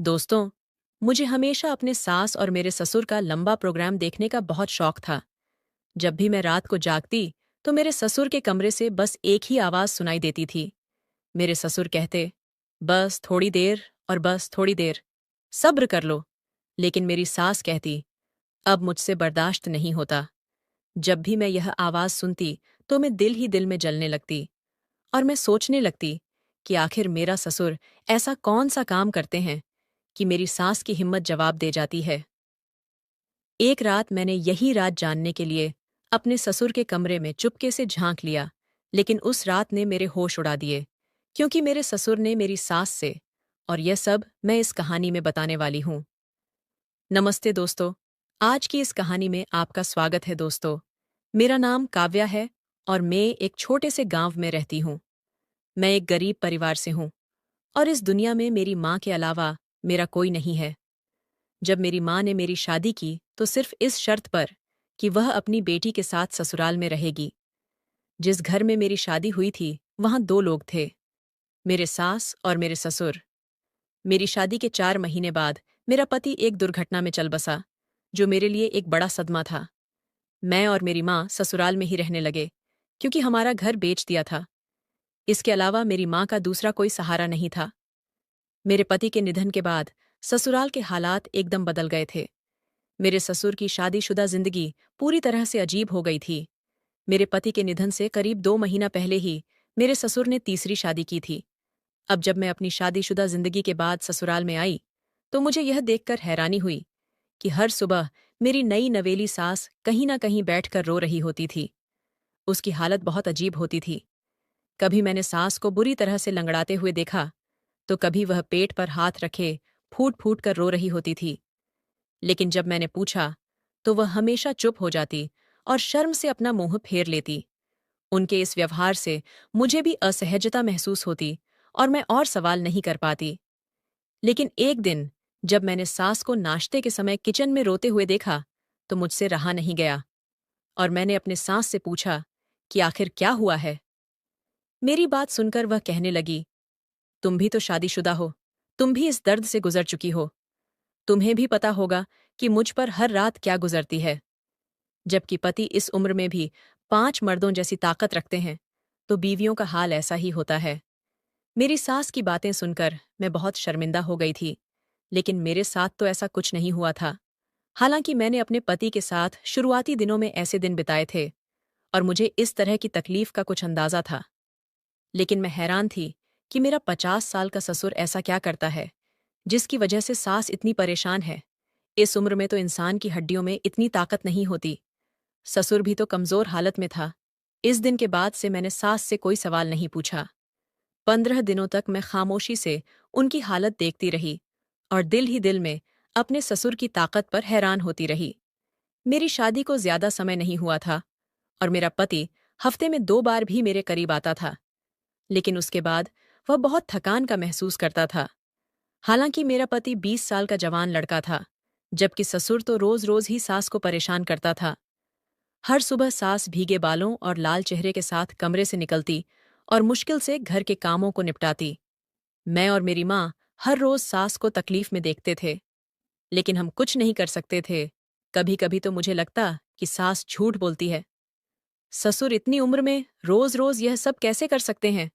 दोस्तों, मुझे हमेशा अपने सास और मेरे ससुर का लंबा प्रोग्राम देखने का बहुत शौक था। जब भी मैं रात को जागती, तो मेरे ससुर के कमरे से बस एक ही आवाज सुनाई देती थी। मेरे ससुर कहते, बस थोड़ी देर और बस थोड़ी देर, सब्र कर लो। लेकिन मेरी सास कहती, अब मुझसे बर्दाश्त नहीं होता। जब भी मैं यह आवाज सुनती, तो मैं दिल ही दिल में जलने लगती और मैं सोचने लगती कि आखिर मेरा ससुर ऐसा कौन सा काम करते हैं कि मेरी सास की हिम्मत जवाब दे जाती है। एक रात मैंने यही राज जानने के लिए अपने ससुर के कमरे में चुपके से झांक लिया, लेकिन उस रात ने मेरे होश उड़ा दिए, क्योंकि मेरे ससुर ने मेरी सास से, और यह सब मैं इस कहानी में बताने वाली हूं। नमस्ते दोस्तों, आज की इस कहानी में आपका स्वागत है दोस्तों। मेरा नाम काव्या है और मैं एक छोटे से गांव में रहती हूं। मैं एक गरीब परिवार से हूं और इस दुनिया में मेरी माँ के अलावा मेरा कोई नहीं है। जब मेरी माँ ने मेरी शादी की तो सिर्फ इस शर्त पर कि वह अपनी बेटी के साथ ससुराल में रहेगी। जिस घर में मेरी शादी हुई थी वहां दो लोग थे, मेरे सास और मेरे ससुर। मेरी शादी के 4 महीने बाद मेरा पति एक दुर्घटना में चल बसा, जो मेरे लिए एक बड़ा सदमा था। मैं और मेरी माँ ससुराल में ही रहने लगे, क्योंकि हमारा घर बेच दिया था। इसके अलावा मेरी माँ का दूसरा कोई सहारा नहीं था। मेरे पति के निधन के बाद ससुराल के हालात एकदम बदल गए थे। मेरे ससुर की शादीशुदा जिंदगी पूरी तरह से अजीब हो गई थी। मेरे पति के निधन से करीब 2 महीना पहले ही मेरे ससुर ने तीसरी शादी की थी। अब जब मैं अपनी शादीशुदा जिंदगी के बाद ससुराल में आई, तो मुझे यह देखकर हैरानी हुई कि हर सुबह मेरी नई नवेली सास कहीं न कहीं बैठकर रो रही होती थी। उसकी हालत बहुत अजीब होती थी। कभी मैंने सास को बुरी तरह से लंगड़ाते हुए देखा, तो कभी वह पेट पर हाथ रखे फूट फूट कर रो रही होती थी। लेकिन जब मैंने पूछा, तो वह हमेशा चुप हो जाती और शर्म से अपना मुंह फेर लेती। उनके इस व्यवहार से मुझे भी असहजता महसूस होती और मैं और सवाल नहीं कर पाती। लेकिन एक दिन जब मैंने सास को नाश्ते के समय किचन में रोते हुए देखा, तो मुझसे रहा नहीं गया और मैंने अपने सास से पूछा कि आखिर क्या हुआ है। मेरी बात सुनकर वह कहने लगी, तुम भी तो शादीशुदा हो, तुम भी इस दर्द से गुजर चुकी हो। तुम्हें भी पता होगा कि मुझ पर हर रात क्या गुजरती है। जबकि पति इस उम्र में भी 5 मर्दों जैसी ताकत रखते हैं, तो बीवियों का हाल ऐसा ही होता है। मेरी सास की बातें सुनकर मैं बहुत शर्मिंदा हो गई थी, लेकिन मेरे साथ तो ऐसा कुछ नहीं हुआ था। हालांकि मैंने अपने पति के साथ शुरुआती दिनों में ऐसे दिन बिताए थे और मुझे इस तरह की तकलीफ का कुछ अंदाजा था। लेकिन मैं हैरान थी कि मेरा 50 साल का ससुर ऐसा क्या करता है, जिसकी वजह से सास इतनी परेशान है। इस उम्र में तो इंसान की हड्डियों में इतनी ताकत नहीं होती। ससुर भी तो कमजोर हालत में था। इस दिन के बाद से मैंने सास से कोई सवाल नहीं पूछा। 15 दिनों तक मैं खामोशी से उनकी हालत देखती रही और दिल ही दिल में अपने ससुर की ताकत पर हैरान होती रही। मेरी शादी को ज्यादा समय नहीं हुआ था और मेरा पति हफ्ते में 2 बार भी मेरे करीब आता था, लेकिन उसके बाद वह बहुत थकान का महसूस करता था। हालांकि मेरा पति 20 साल का जवान लड़का था, जबकि ससुर तो रोज रोज ही सास को परेशान करता था। हर सुबह सास भीगे बालों और लाल चेहरे के साथ कमरे से निकलती और मुश्किल से घर के कामों को निपटाती। मैं और मेरी माँ हर रोज सास को तकलीफ में देखते थे, लेकिन हम कुछ नहीं कर सकते थे। कभी कभी तो मुझे लगता कि सास झूठ बोलती है। ससुर इतनी उम्र में रोज रोज यह सब कैसे कर सकते हैं।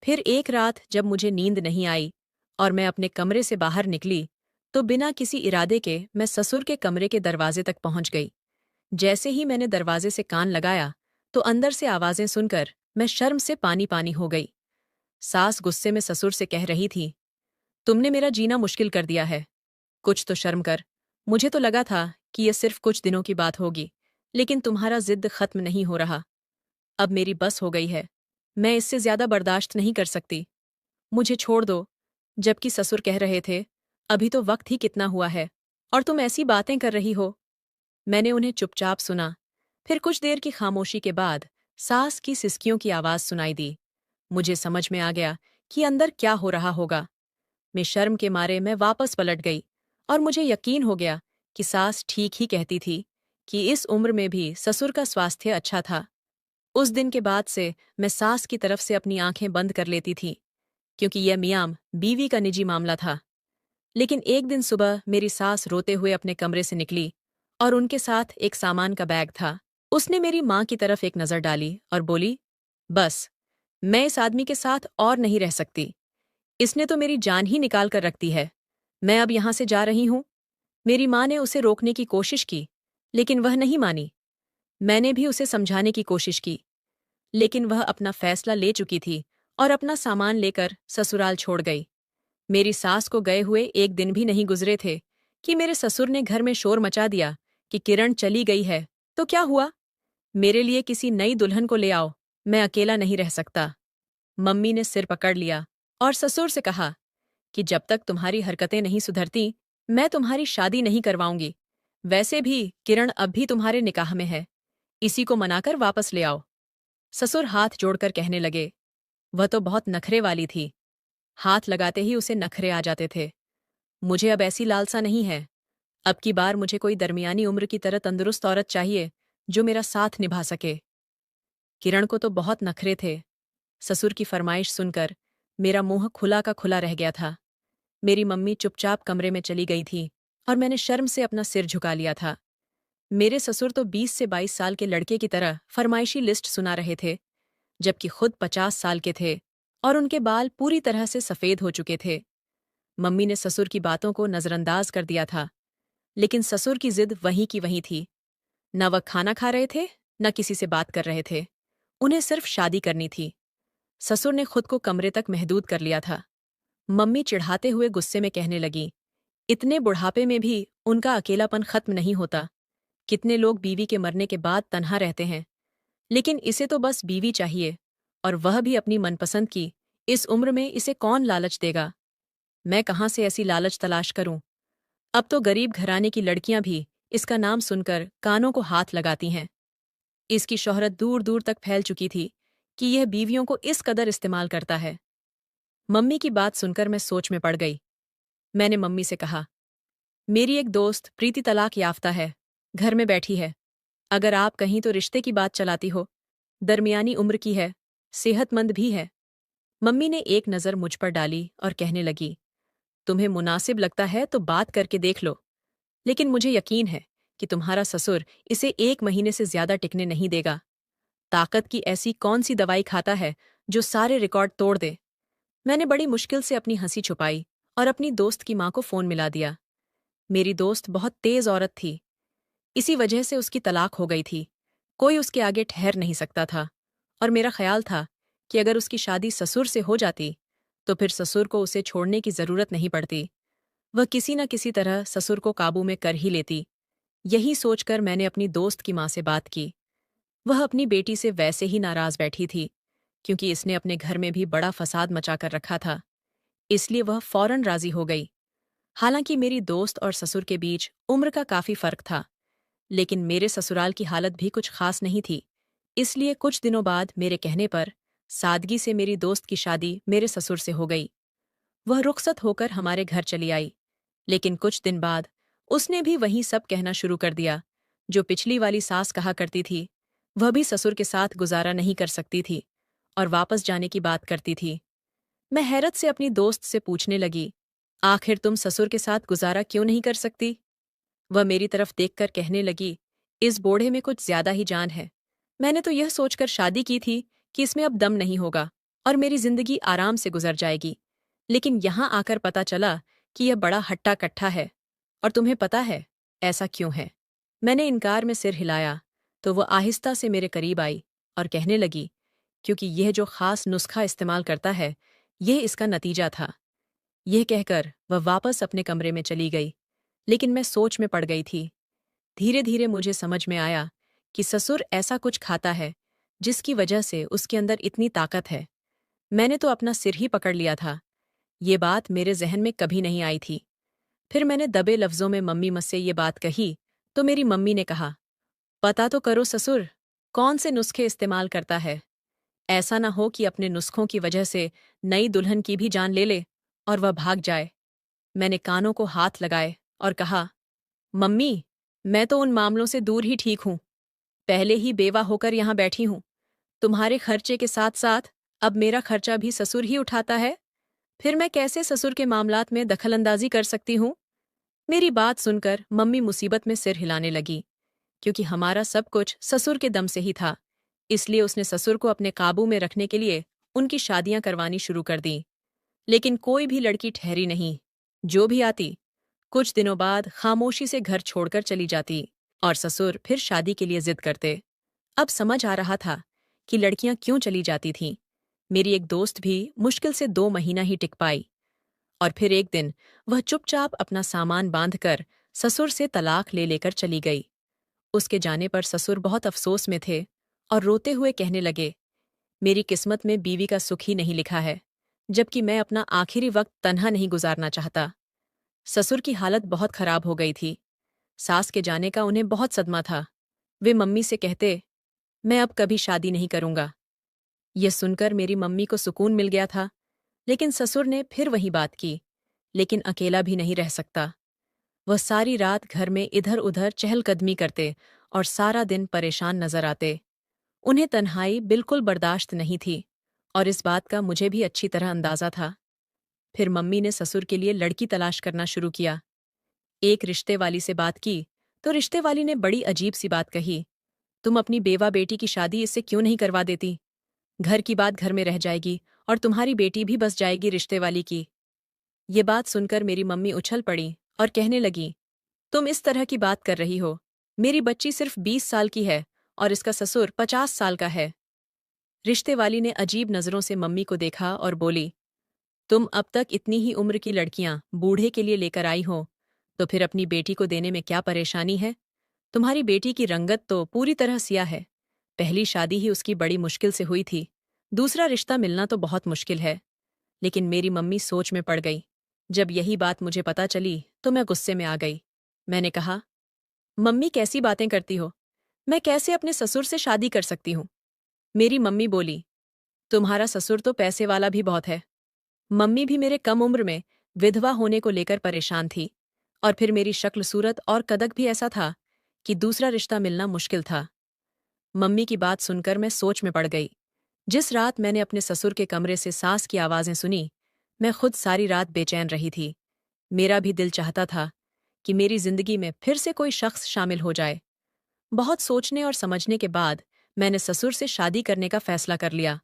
फिर एक रात जब मुझे नींद नहीं आई और मैं अपने कमरे से बाहर निकली, तो बिना किसी इरादे के मैं ससुर के कमरे के दरवाजे तक पहुंच गई। जैसे ही मैंने दरवाजे से कान लगाया, तो अंदर से आवाजें सुनकर मैं शर्म से पानी पानी हो गई। सास गुस्से में ससुर से कह रही थी, तुमने मेरा जीना मुश्किल कर दिया है, कुछ तो शर्म कर। मुझे तो लगा था कि यह सिर्फ कुछ दिनों की बात होगी, लेकिन तुम्हारा जिद खत्म नहीं हो रहा। अब मेरी बस हो गई है, मैं इससे ज्यादा बर्दाश्त नहीं कर सकती। मुझे छोड़ दो। जबकि ससुर कह रहे थे, अभी तो वक्त ही कितना हुआ है और तुम ऐसी बातें कर रही हो। मैंने उन्हें चुपचाप सुना। फिर कुछ देर की खामोशी के बाद सास की सिसकियों की आवाज सुनाई दी। मुझे समझ में आ गया कि अंदर क्या हो रहा होगा। मैं शर्म के मारे मैं वापस पलट गई और मुझे यकीन हो गया कि सास ठीक ही कहती थी कि इस उम्र में भी ससुर का स्वास्थ्य अच्छा था। उस दिन के बाद से मैं सास की तरफ से अपनी आंखें बंद कर लेती थी, क्योंकि यह मियाम बीवी का निजी मामला था। लेकिन एक दिन सुबह मेरी सास रोते हुए अपने कमरे से निकली और उनके साथ एक सामान का बैग था। उसने मेरी माँ की तरफ एक नज़र डाली और बोली, बस, मैं इस आदमी के साथ और नहीं रह सकती। इसने तो मेरी जान ही निकाल कर रख दी है। मैं अब यहाँ से जा रही हूँ। मेरी माँ ने उसे रोकने की कोशिश की, लेकिन वह नहीं मानी। मैंने भी उसे समझाने की कोशिश की, लेकिन वह अपना फैसला ले चुकी थी और अपना सामान लेकर ससुराल छोड़ गई। मेरी सास को गए हुए एक दिन भी नहीं गुजरे थे कि मेरे ससुर ने घर में शोर मचा दिया कि किरण चली गई है, तो क्या हुआ? मेरे लिए किसी नई दुल्हन को ले आओ, मैं अकेला नहीं रह सकता। मम्मी ने सिर पकड़ लिया और ससुर से कहा कि जब तक तुम्हारी हरकतें नहीं सुधरती, मैं तुम्हारी शादी नहीं करवाऊंगी। वैसे भी किरण अब भी तुम्हारे निकाह में है, इसी को मनाकर वापस ले आओ। ससुर हाथ जोड़कर कहने लगे। वह तो बहुत नखरे वाली थी, हाथ लगाते ही उसे नखरे आ जाते थे। मुझे अब ऐसी लालसा नहीं है। अब की बार मुझे कोई दरमियानी उम्र की तरह तंदुरुस्त औरत चाहिए जो मेरा साथ निभा सके। किरण को तो बहुत नखरे थे। ससुर की फरमाइश सुनकर मेरा मुंह खुला का खुला रह गया था। मेरी मम्मी चुपचाप कमरे में चली गई थी और मैंने शर्म से अपना सिर झुका लिया था। मेरे ससुर तो 20 से 22 साल के लड़के की तरह फरमाइशी लिस्ट सुना रहे थे, जबकि खुद 50 साल के थे और उनके बाल पूरी तरह से सफ़ेद हो चुके थे। मम्मी ने ससुर की बातों को नज़रअंदाज कर दिया था, लेकिन ससुर की जिद वहीं की वहीं थी। न वह खाना खा रहे थे, न किसी से बात कर रहे थे। उन्हें सिर्फ शादी करनी थी। ससुर ने खुद को कमरे तक महदूद कर लिया था। मम्मी चिढ़ाते हुए गुस्से में कहने लगी, इतने बुढ़ापे में भी उनका अकेलापन खत्म नहीं होता। कितने लोग बीवी के मरने के बाद तन्हा रहते हैं, लेकिन इसे तो बस बीवी चाहिए, और वह भी अपनी मनपसंद की। इस उम्र में इसे कौन लालच देगा? मैं कहाँ से ऐसी लालच तलाश करूं? अब तो गरीब घराने की लड़कियां भी इसका नाम सुनकर कानों को हाथ लगाती हैं। इसकी शोहरत दूर दूर तक फैल चुकी थी कि यह बीवियों को इस कदर इस्तेमाल करता है। मम्मी की बात सुनकर मैं सोच में पड़ गई। मैंने मम्मी से कहा, मेरी एक दोस्त प्रीति तलाक याफ्ता है, घर में बैठी है। अगर आप कहीं तो रिश्ते की बात चलाती हो। दरमियानी उम्र की है, सेहतमंद भी है। मम्मी ने एक नज़र मुझ पर डाली और कहने लगी, तुम्हें मुनासिब लगता है तो बात करके देख लो, लेकिन मुझे यकीन है कि तुम्हारा ससुर इसे 1 महीने से ज्यादा टिकने नहीं देगा। ताकत की ऐसी कौन सी दवाई खाता है जो सारे रिकॉर्ड तोड़ दे? मैंने बड़ी मुश्किल से अपनी हंसी छुपाई और अपनी दोस्त की माँ को फोन मिला दिया। मेरी दोस्त बहुत तेज औरत थी, इसी वजह से उसकी तलाक हो गई थी। कोई उसके आगे ठहर नहीं सकता था, और मेरा ख्याल था कि अगर उसकी शादी ससुर से हो जाती तो फिर ससुर को उसे छोड़ने की जरूरत नहीं पड़ती। वह किसी न किसी तरह ससुर को काबू में कर ही लेती। यही सोचकर मैंने अपनी दोस्त की माँ से बात की। वह अपनी बेटी से वैसे ही नाराज बैठी थी, क्योंकि इसने अपने घर में भी बड़ा फसाद मचा कर रखा था। इसलिए वह फौरन राजी हो गई। हालांकि मेरी दोस्त और ससुर के बीच उम्र का काफी फर्क था, लेकिन मेरे ससुराल की हालत भी कुछ खास नहीं थी। इसलिए कुछ दिनों बाद मेरे कहने पर सादगी से मेरी दोस्त की शादी मेरे ससुर से हो गई। वह रुखसत होकर हमारे घर चली आई, लेकिन कुछ दिन बाद उसने भी वही सब कहना शुरू कर दिया जो पिछली वाली सास कहा करती थी। वह भी ससुर के साथ गुजारा नहीं कर सकती थी और वापस जाने की बात करती थी। मैं हैरत से अपनी दोस्त से पूछने लगी, आखिर तुम ससुर के साथ गुजारा क्यों नहीं कर सकती? वह मेरी तरफ देखकर कहने लगी, इस बूढ़े में कुछ ज्यादा ही जान है। मैंने तो यह सोचकर शादी की थी कि इसमें अब दम नहीं होगा और मेरी जिंदगी आराम से गुजर जाएगी, लेकिन यहां आकर पता चला कि यह बड़ा हट्टा कट्ठा है। और तुम्हें पता है ऐसा क्यों है? मैंने इनकार में सिर हिलाया तो वह आहिस्ता से मेरे करीब आई और कहने लगी, क्योंकि यह जो खास नुस्खा इस्तेमाल करता है, यह इसका नतीजा था। यह कहकर वह वापस अपने कमरे में चली गई, लेकिन मैं सोच में पड़ गई थी। धीरे धीरे मुझे समझ में आया कि ससुर ऐसा कुछ खाता है जिसकी वजह से उसके अंदर इतनी ताकत है। मैंने तो अपना सिर ही पकड़ लिया था। ये बात मेरे जहन में कभी नहीं आई थी। फिर मैंने दबे लफ्जों में मम्मी मुझसे ये बात कही तो मेरी मम्मी ने कहा, पता तो करो ससुर कौन से नुस्खे इस्तेमाल करता है। ऐसा ना हो कि अपने नुस्खों की वजह से नई दुल्हन की भी जान ले ले और वह भाग जाए। मैंने कानों को हाथ लगाए और कहा, मम्मी, मैं तो उन मामलों से दूर ही ठीक हूं। पहले ही बेवा होकर यहां बैठी हूं। तुम्हारे खर्चे के साथ साथ अब मेरा खर्चा भी ससुर ही उठाता है। फिर मैं कैसे ससुर के मामलात में दखलंदाजी कर सकती हूँ? मेरी बात सुनकर मम्मी मुसीबत में सिर हिलाने लगी, क्योंकि हमारा सब कुछ ससुर के दम से ही था। इसलिए उसने ससुर को अपने काबू में रखने के लिए उनकी शादियां करवानी शुरू कर दी। लेकिन कोई भी लड़की ठहरी नहीं। जो भी आती, कुछ दिनों बाद खामोशी से घर छोड़कर चली जाती और ससुर फिर शादी के लिए जिद करते। अब समझ आ रहा था कि लड़कियां क्यों चली जाती थीं। मेरी एक दोस्त भी मुश्किल से 2 महीना ही टिक पाई और फिर एक दिन वह चुपचाप अपना सामान बांधकर ससुर से तलाक ले लेकर चली गई। उसके जाने पर ससुर बहुत अफसोस में थे और रोते हुए कहने लगे, मेरी किस्मत में बीवी का सुख ही नहीं लिखा है, जबकि मैं अपना आखिरी वक्त तन्हा नहीं गुजारना चाहता। ससुर की हालत बहुत खराब हो गई थी। सास के जाने का उन्हें बहुत सदमा था। वे मम्मी से कहते, मैं अब कभी शादी नहीं करूंगा। यह सुनकर मेरी मम्मी को सुकून मिल गया था, लेकिन ससुर ने फिर वही बात की। लेकिन अकेला भी नहीं रह सकता। वह सारी रात घर में इधर-उधर चहलकदमी करते और सारा दिन परेशान नजर आते। उन्हें तन्हाई बिल्कुल बर्दाश्त नहीं थी और इस बात का मुझे भी अच्छी तरह अंदाजा था। फिर मम्मी ने ससुर के लिए लड़की तलाश करना शुरू किया। एक रिश्ते वाली से बात की, तो रिश्ते वाली ने बड़ी अजीब सी बात कही, तुम अपनी बेवा बेटी की शादी इससे क्यों नहीं करवा देती? घर की बात घर में रह जाएगी और तुम्हारी बेटी भी बस जाएगी रिश्ते वाली की। ये बात सुनकर मेरी मम्मी उछल पड़ी और कहने लगी, तुम इस तरह की बात कर रही हो? मेरी बच्ची सिर्फ 20 साल की है और इसका ससुर 50 साल का है। रिश्ते वाली ने अजीब नजरों से मम्मी को देखा और बोली, तुम अब तक इतनी ही उम्र की लड़कियां बूढ़े के लिए लेकर आई हो, तो फिर अपनी बेटी को देने में क्या परेशानी है? तुम्हारी बेटी की रंगत तो पूरी तरह सिया है। पहली शादी ही उसकी बड़ी मुश्किल से हुई थी। दूसरा रिश्ता मिलना तो बहुत मुश्किल है। लेकिन मेरी मम्मी सोच में पड़ गई। जब यही बात मुझे पता चली तो मैं गुस्से में आ गई। मैंने कहा, मम्मी कैसी बातें करती हो? मैं कैसे अपने ससुर से शादी कर सकती हूँ? मेरी मम्मी बोली, तुम्हारा ससुर तो पैसे वाला भी बहुत है। मम्मी भी मेरे कम उम्र में विधवा होने को लेकर परेशान थी और फिर मेरी शक्ल सूरत और कदक भी ऐसा था कि दूसरा रिश्ता मिलना मुश्किल था। मम्मी की बात सुनकर मैं सोच में पड़ गई। जिस रात मैंने अपने ससुर के कमरे से सास की आवाजें सुनी, मैं खुद सारी रात बेचैन रही थी। मेरा भी दिल चाहता था कि मेरी जिंदगी में फिर से कोई शख्स शामिल हो जाए। बहुत सोचने और समझने के बाद मैंने ससुर से शादी करने का फैसला कर लिया।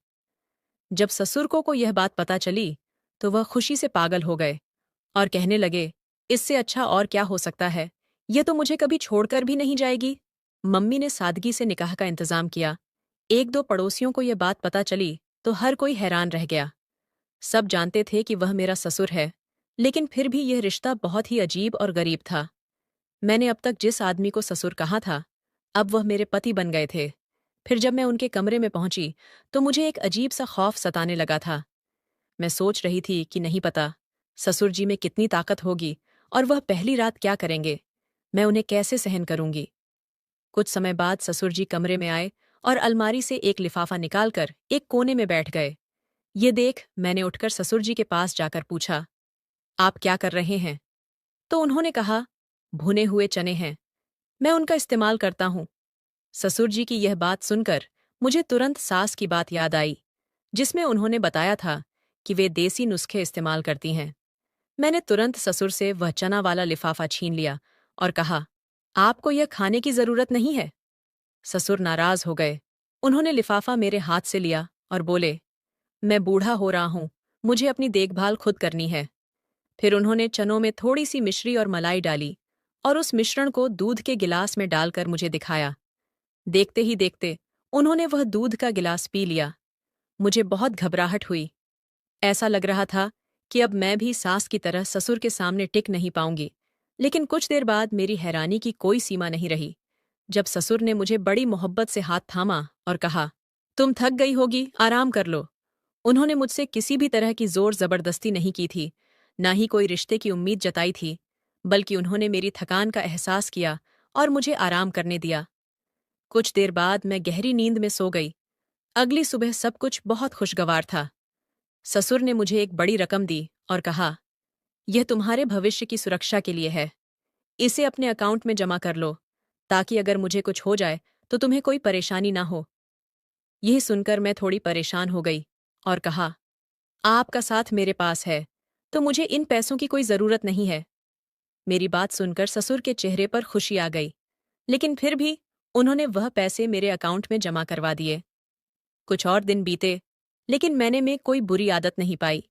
जब ससुर को यह बात पता चली, तो वह खुशी से पागल हो गए और कहने लगे, इससे अच्छा और क्या हो सकता है? यह तो मुझे कभी छोड़कर भी नहीं जाएगी। मम्मी ने सादगी से निकाह का इंतजाम किया। एक दो पड़ोसियों को यह बात पता चली तो हर कोई हैरान रह गया। सब जानते थे कि वह मेरा ससुर है, लेकिन फिर भी यह रिश्ता बहुत ही अजीब और गरीब था। मैंने अब तक जिस आदमी को ससुर कहा था, अब वह मेरे पति बन गए थे। फिर जब मैं उनके कमरे में पहुंची तो मुझे एक अजीब सा खौफ सताने लगा था। मैं सोच रही थी कि नहीं पता ससुर जी में कितनी ताकत होगी और वह पहली रात क्या करेंगे। मैं उन्हें कैसे सहन करूंगी। कुछ समय बाद ससुर जी कमरे में आए और अलमारी से एक लिफाफा निकालकर एक कोने में बैठ गए। ये देख मैंने उठकर ससुर जी के पास जाकर पूछा, आप क्या कर रहे हैं? तो उन्होंने कहा, भुने हुए चने हैं, मैं उनका इस्तेमाल करता हूँ। ससुर जी की यह बात सुनकर मुझे तुरंत सास की बात याद आई, जिसमें उन्होंने बताया था कि वे देसी नुस्खे इस्तेमाल करती हैं। मैंने तुरंत ससुर से वह चना वाला लिफाफा छीन लिया और कहा, आपको यह खाने की जरूरत नहीं है। ससुर नाराज हो गए। उन्होंने लिफाफा मेरे हाथ से लिया और बोले, मैं बूढ़ा हो रहा हूं, मुझे अपनी देखभाल खुद करनी है। फिर उन्होंने चनों में थोड़ी सी मिश्री और मलाई डाली और उस मिश्रण को दूध के गिलास में डालकर मुझे दिखाया। देखते ही देखते उन्होंने वह दूध का गिलास पी लिया। मुझे बहुत घबराहट हुई। ऐसा लग रहा था कि अब मैं भी सास की तरह ससुर के सामने टिक नहीं पाऊंगी। लेकिन कुछ देर बाद मेरी हैरानी की कोई सीमा नहीं रही, जब ससुर ने मुझे बड़ी मोहब्बत से हाथ थामा और कहा, तुम थक गई होगी, आराम कर लो। उन्होंने मुझसे किसी भी तरह की जोर जबरदस्ती नहीं की थी, ना ही कोई रिश्ते की उम्मीद जताई थी, बल्कि उन्होंने मेरी थकान का एहसास किया और मुझे आराम करने दिया। कुछ देर बाद मैं गहरी नींद में सो गई। अगली सुबह सब कुछ बहुत खुशगवार था। ससुर ने मुझे एक बड़ी रकम दी और कहा, यह तुम्हारे भविष्य की सुरक्षा के लिए है। इसे अपने अकाउंट में जमा कर लो, ताकि अगर मुझे कुछ हो जाए तो तुम्हें कोई परेशानी ना हो। यही सुनकर मैं थोड़ी परेशान हो गई और कहा, आपका साथ मेरे पास है, तो मुझे इन पैसों की कोई जरूरत नहीं है। मेरी बात सुनकर ससुर के चेहरे पर खुशी आ गई, लेकिन फिर भी उन्होंने वह पैसे मेरे अकाउंट में जमा करवा दिए। कुछ और दिन बीते, लेकिन मैंने में कोई बुरी आदत नहीं पाई।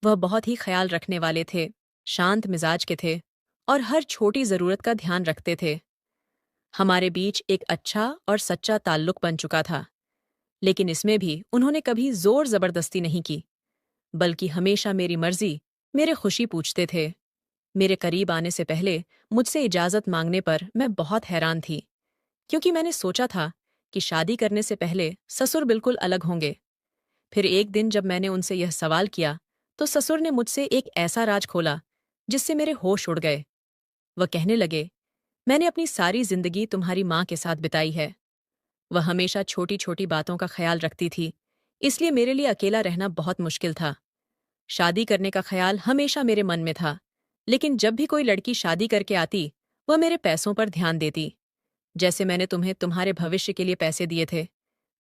वह बहुत ही ख्याल रखने वाले थे, शांत मिजाज के थे और हर छोटी जरूरत का ध्यान रखते थे। हमारे बीच एक अच्छा और सच्चा ताल्लुक बन चुका था, लेकिन इसमें भी उन्होंने कभी जोर जबरदस्ती नहीं की, बल्कि हमेशा मेरी मर्जी, मेरे खुशी पूछते थे। मेरे करीब आने से पहले मुझसे इजाजत मांगने पर मैं बहुत हैरान थी, क्योंकि मैंने सोचा था कि शादी करने से पहले ससुर बिल्कुल अलग होंगे। फिर एक दिन जब मैंने उनसे यह सवाल किया, तो ससुर ने मुझसे एक ऐसा राज खोला जिससे मेरे होश उड़ गए। वह कहने लगे, मैंने अपनी सारी जिंदगी तुम्हारी माँ के साथ बिताई है। वह हमेशा छोटी छोटी बातों का ख्याल रखती थी, इसलिए मेरे लिए अकेला रहना बहुत मुश्किल था। शादी करने का ख्याल हमेशा मेरे मन में था, लेकिन जब भी कोई लड़की शादी करके आती, वह मेरे पैसों पर ध्यान देती। जैसे मैंने तुम्हें तुम्हारे भविष्य के लिए पैसे दिए थे,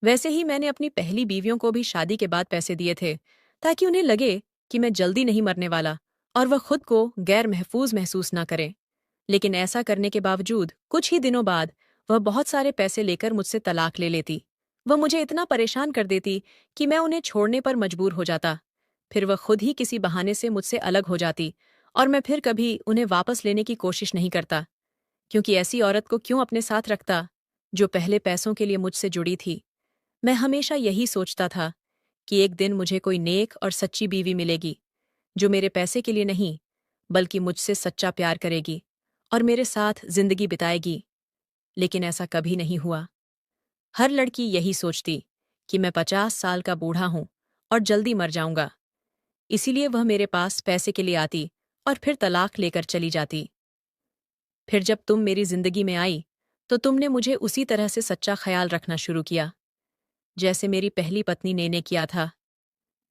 वैसे ही मैंने अपनी पहली बीवियों को भी शादी के बाद पैसे दिए थे, ताकि उन्हें लगे कि मैं जल्दी नहीं मरने वाला और वह खुद को गैर महफूज महसूस ना करें। लेकिन ऐसा करने के बावजूद कुछ ही दिनों बाद वह बहुत सारे पैसे लेकर मुझसे तलाक ले लेती। वह मुझे इतना परेशान कर देती कि मैं उन्हें छोड़ने पर मजबूर हो जाता। फिर वह खुद ही किसी बहाने से मुझसे अलग हो जाती और मैं फिर कभी उन्हें वापस लेने की कोशिश नहीं करता, क्योंकि ऐसी औरत को क्यों अपने साथ रखता जो पहले पैसों के लिए मुझसे जुड़ी थी। मैं हमेशा यही सोचता था कि एक दिन मुझे कोई नेक और सच्ची बीवी मिलेगी, जो मेरे पैसे के लिए नहीं, बल्कि मुझसे सच्चा प्यार करेगी और मेरे साथ जिंदगी बिताएगी। लेकिन ऐसा कभी नहीं हुआ। हर लड़की यही सोचती कि मैं 50 साल का बूढ़ा हूं और जल्दी मर जाऊंगा, इसीलिए वह मेरे पास पैसे के लिए आती और फिर तलाक लेकर चली जाती। फिर जब तुम मेरी जिंदगी में आई, तो तुमने मुझे उसी तरह से सच्चा ख्याल रखना शुरू किया, जैसे मेरी पहली पत्नी ने किया था।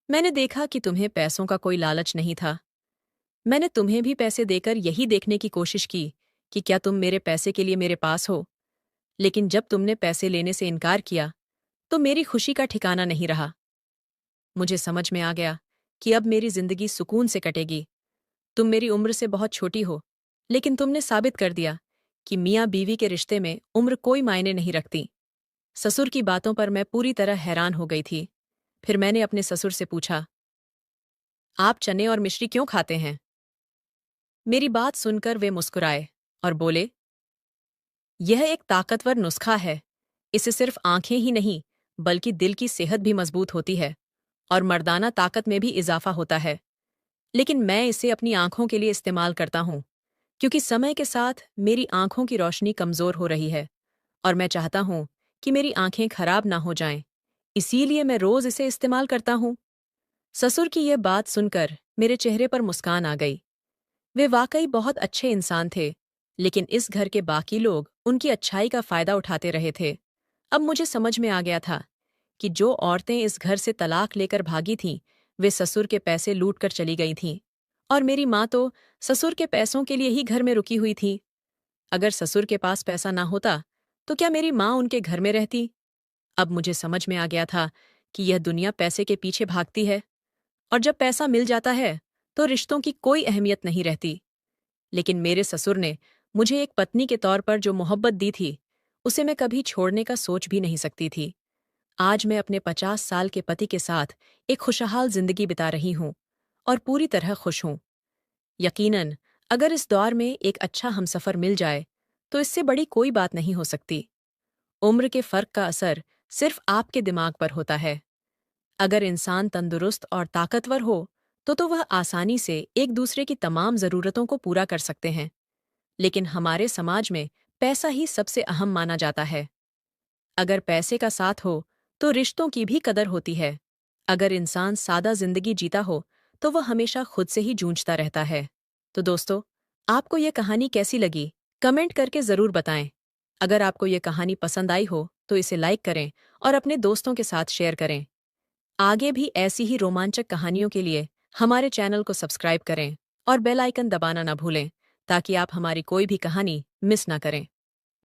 मैंने देखा कि तुम्हें पैसों का कोई लालच नहीं था। मैंने तुम्हें भी पैसे देकर यही देखने की कोशिश की कि क्या तुम मेरे पैसे के लिए मेरे पास हो। लेकिन जब तुमने पैसे लेने से इनकार किया, तो मेरी खुशी का ठिकाना नहीं रहा। मुझे समझ में आ गया कि अब मेरी जिंदगी सुकून से कटेगी। तुम मेरी उम्र से बहुत छोटी हो, लेकिन तुमने साबित कर दिया कि मियाँ बीवी के रिश्ते में उम्र कोई मायने नहीं रखती। ससुर की बातों पर मैं पूरी तरह हैरान हो गई थी। फिर मैंने अपने ससुर से पूछा, आप चने और मिश्री क्यों खाते हैं? मेरी बात सुनकर वे मुस्कुराए और बोले, यह एक ताकतवर नुस्खा है। इससे सिर्फ आंखें ही नहीं, बल्कि दिल की सेहत भी मजबूत होती है और मर्दाना ताकत में भी इजाफा होता है। लेकिन मैं इसे अपनी आंखों के लिए इस्तेमाल करता हूँ, क्योंकि समय के साथ मेरी आंखों की रोशनी कमजोर हो रही है और मैं चाहता हूँ कि मेरी आंखें खराब ना हो जाएं। इसीलिए मैं रोज इसे इस्तेमाल करता हूँ। ससुर की यह बात सुनकर मेरे चेहरे पर मुस्कान आ गई। वे वाकई बहुत अच्छे इंसान थे, लेकिन इस घर के बाकी लोग उनकी अच्छाई का फायदा उठाते रहे थे। अब मुझे समझ में आ गया था कि जो औरतें इस घर से तलाक लेकर भागी थीं, वे ससुर के पैसे लूट कर चली गई थीं, और मेरी माँ तो ससुर के पैसों के लिए ही घर में रुकी हुई थी। अगर ससुर के पास पैसा ना होता, तो क्या मेरी माँ उनके घर में रहती? अब मुझे समझ में आ गया था कि यह दुनिया पैसे के पीछे भागती है, और जब पैसा मिल जाता है, तो रिश्तों की कोई अहमियत नहीं रहती। लेकिन मेरे ससुर ने मुझे एक पत्नी के तौर पर जो मोहब्बत दी थी, उसे मैं कभी छोड़ने का सोच भी नहीं सकती थी। आज मैं अपने 50 साल के पति के साथ एक खुशहाल जिंदगी बिता रही हूँ और पूरी तरह खुश हूँ। यकीनन, अगर इस दौर में एक अच्छा हमसफर मिल जाए, तो इससे बड़ी कोई बात नहीं हो सकती। उम्र के फर्क का असर सिर्फ आपके दिमाग पर होता है। अगर इंसान तंदुरुस्त और ताकतवर हो, तो वह आसानी से एक दूसरे की तमाम जरूरतों को पूरा कर सकते हैं। लेकिन हमारे समाज में पैसा ही सबसे अहम माना जाता है। अगर पैसे का साथ हो, तो रिश्तों की भी कदर होती है। अगर इंसान सादा जिंदगी जीता हो, तो वह हमेशा खुद से ही जूझता रहता है। तो दोस्तों, आपको ये कहानी कैसी लगी? कमेंट करके जरूर बताएं। अगर आपको ये कहानी पसंद आई हो, तो इसे लाइक करें और अपने दोस्तों के साथ शेयर करें। आगे भी ऐसी ही रोमांचक कहानियों के लिए हमारे चैनल को सब्सक्राइब करें और बेल आइकन दबाना ना भूलें, ताकि आप हमारी कोई भी कहानी मिस ना करें।